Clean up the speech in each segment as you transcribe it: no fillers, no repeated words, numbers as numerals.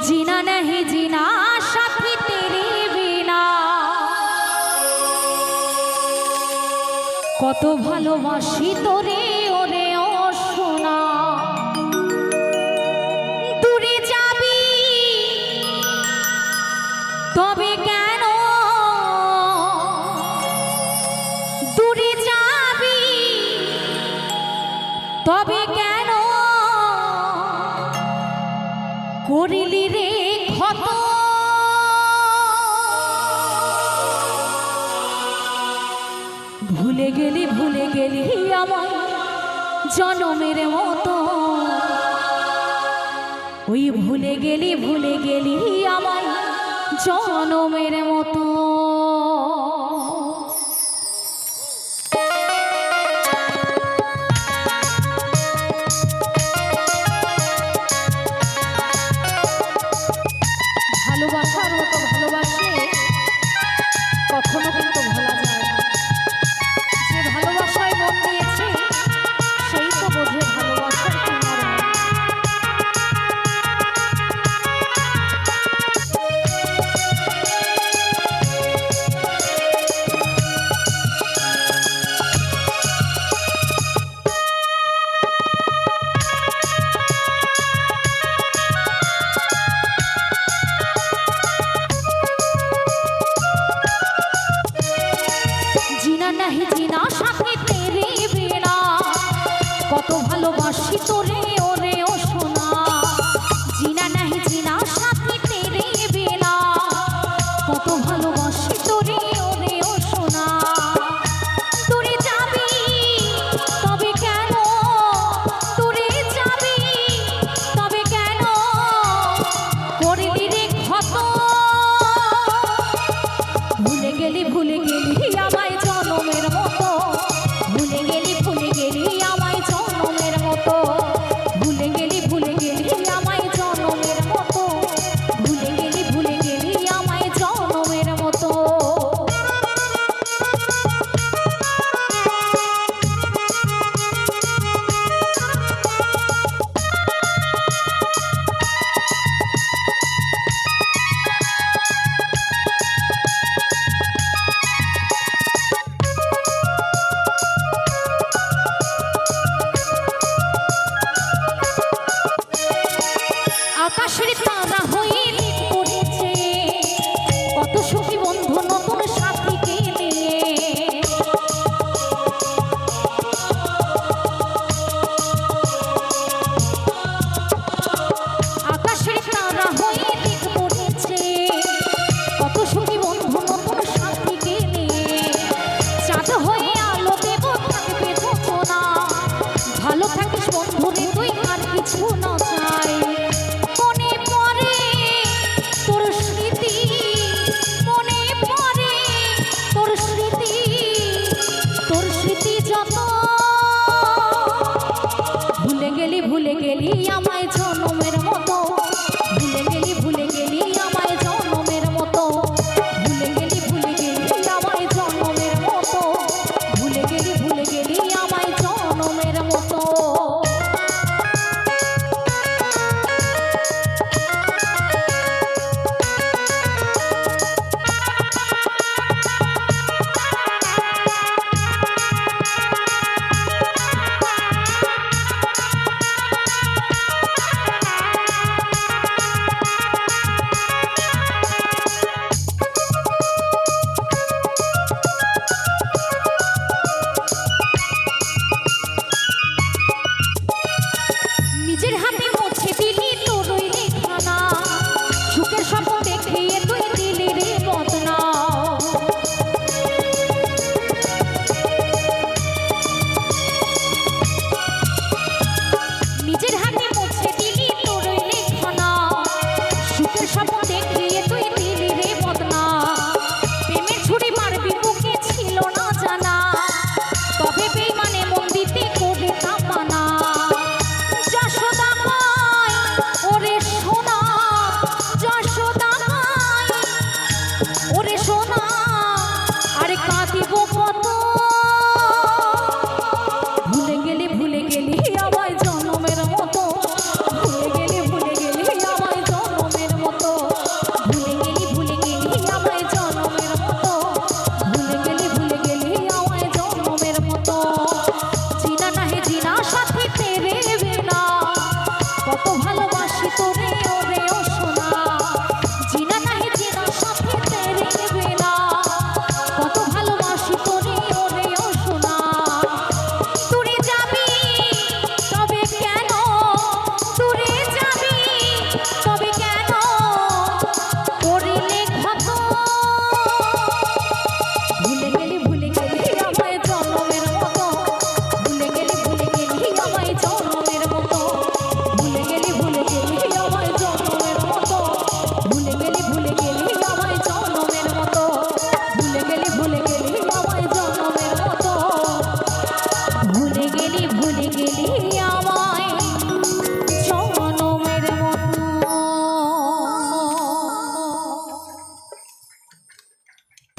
जीना नहीं जीना साथी तेरे बिना কত ভালোবাসি তোরে ওরে ও সোনা দূরে যাবি তবে কেন দূরে যাবি তবে কেন করিলি রে ক্ষত ভুলে গেলি আমার জনমের মতো ওই ভুলে গেলি আমার জনমের মতো ভালোবাসার মতো ভালোবাসে কখনো কিন্তু ভোলা যায় না যে ভালোবাসায় মন দিয়েছে সেই তো বোঝে ভালোবাসার কি মর্ম नहीं जीना साथी तेरे बिना कत भालोबासी तोरे ओरे ओ सोना जीना नहीं जीना साथी तेरे बिना कत भालोबासी तोरे ओरे ओ सोना दूरे जाबी तबे केन दूरे जाबी तबे केन करली रे क्षत भूले गेली আমায় জনমের মতো ভুলে গেলি আমায় জনমের মতো ভুলে গেলি আমায় জনমের মতো ভুলে গেলি আমায় জনমের মতো আকাশের তারা হয়ে পড়েছে কত সুখী বন্ধু নতুন সাথীকে নিয়ে আকাশের তারা হয়ে পড়েছে কত সুখী বন্ধু নতুন সাথীকে নিয়ে চাঁদ হয়ে আলো দেব থাকবে না ভালো থাকিস বন্ধু রে তুই আর কিছু না চাই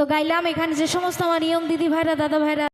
তো গাইলাম এখানে যে সমস্ত আমার নিয়ম দিদি ভাইরা দাদা ভাইরা